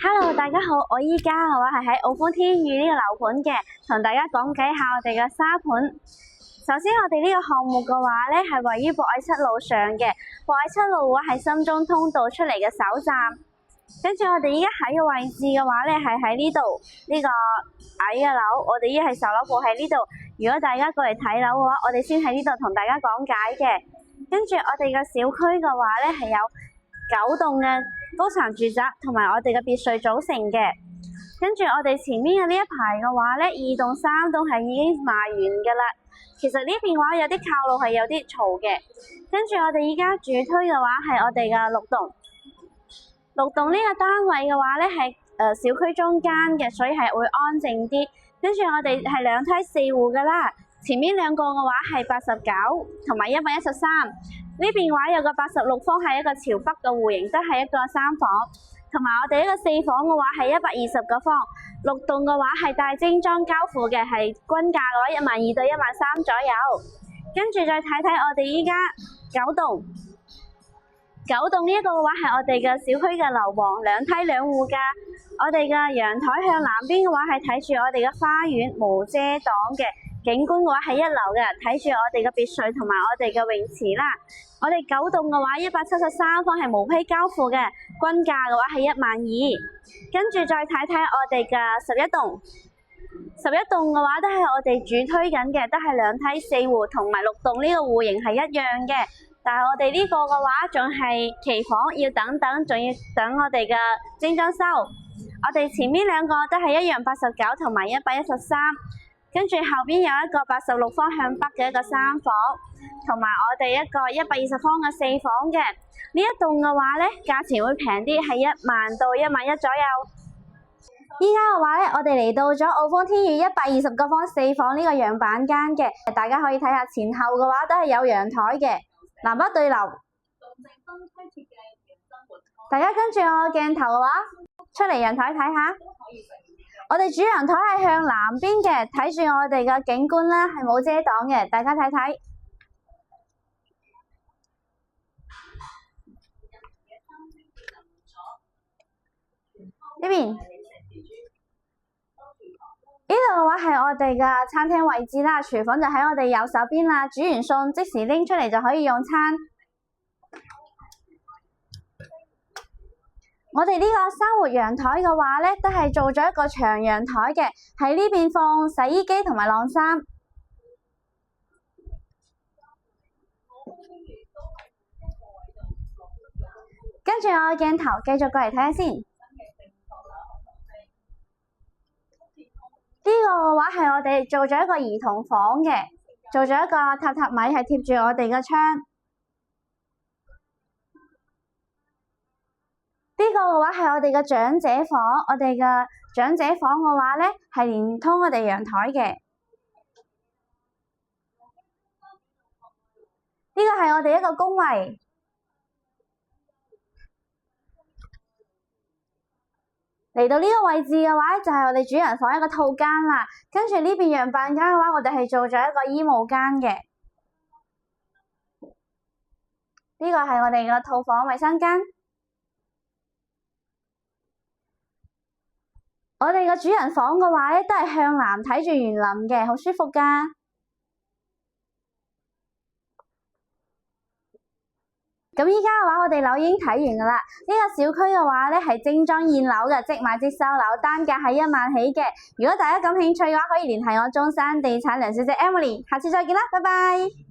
Hello，大家好，我依家嘅話係喺澳豐天宇呢個樓盤嘅，同大家講解下我哋嘅沙盤。首先我哋呢個項目嘅話咧係位於博愛七路上嘅，博愛七路嘅話係深中通道出嚟嘅首站。跟住我哋依家喺嘅位置嘅話咧係喺呢度呢個矮嘅樓，我哋依係售樓部喺呢度。如果大家過嚟睇樓嘅話，我哋先喺呢度同大家講解嘅。跟住我哋嘅小區嘅話咧係有9棟嘅高層住宅同埋我哋嘅別墅組成嘅。跟住我哋前面嘅呢一排嘅話咧，2棟3棟係已經賣完噶啦。其實呢邊嘅話有啲靠路係有啲嘈嘅。跟住我哋依家主推嘅話係我哋嘅6棟。6棟呢個單位嘅話咧係小區中間嘅，所以係會安靜啲。跟住我哋係2梯4戶噶啦，前面2個嘅話係89同埋113。呢邊嘅話有個86方係一個朝北嘅戶型，都係一個3房，同埋我哋一個4房嘅話係120個方。6棟嘅話係帶精裝交付嘅，係均價嘅話12000到13000左右。跟住再睇睇我哋依家9棟呢一個嘅話係我哋嘅小區嘅樓王，2梯2戶噶。我哋嘅陽台向南邊嘅話係睇住我哋嘅花園，無遮擋嘅。景觀嘅話係1樓嘅，睇住我哋嘅別墅同埋我哋嘅泳池啦。我哋9棟嘅話173方係無批交付嘅，均價嘅話係12000。跟住再睇睇我哋嘅11棟，11棟嘅話都係我哋主推緊嘅，都係2梯4戶同埋6棟呢個戶型係一樣嘅。但係我哋呢個嘅話仲係期房，要等，仲要等我哋嘅精裝修。我哋前面2個都係一樣89同埋113。跟住後邊有一個86方向北嘅一個3房，同埋我哋一個120方嘅4房嘅。呢一棟嘅話咧，價錢會平啲，係10000到11000左右。依家嘅話咧，我哋嚟到咗澳豐天宇120個方4房呢個樣板間嘅，大家可以睇下前後嘅話都係有陽台嘅，南北對流。大家跟住我鏡頭嘅話，出嚟陽台睇下。我哋主陽台係向南邊嘅，睇住我哋嘅景觀啦，係冇遮擋嘅，大家睇睇。呢邊呢度嘅話係我哋嘅餐廳位置啦，廚房就喺我哋右手邊啦，煮完餸即時拎出嚟就可以用餐。我哋呢個生活陽台嘅話咧，都係做咗一個長陽台嘅，喺呢邊放洗衣機同埋晾衫。跟住我嘅鏡頭繼續過嚟睇下先。呢個嘅話係我哋做咗一個兒童房嘅，做咗一個榻榻米係貼住我哋嘅窗。呢個嘅話係我哋嘅長者房，我哋嘅長者房嘅話咧係連通我哋陽台嘅。呢個係我哋一個工位。嚟到呢個位置嘅話就係我哋主人房一個套間啦。跟住呢邊陽板間嘅話，我哋係做咗一個衣帽間嘅。呢個係我哋嘅套房衛生間。我哋嘅主人房嘅話咧，都係向南睇住園林嘅，好舒服噶。咁依家嘅話，我哋樓已經睇完噶啦。呢個小區嘅話咧，係精裝現樓嘅，即買即收樓，單價係10000起嘅。如果大家感興趣嘅話，可以聯繫我中山地產梁小姐 Emily。下次再見啦，拜拜。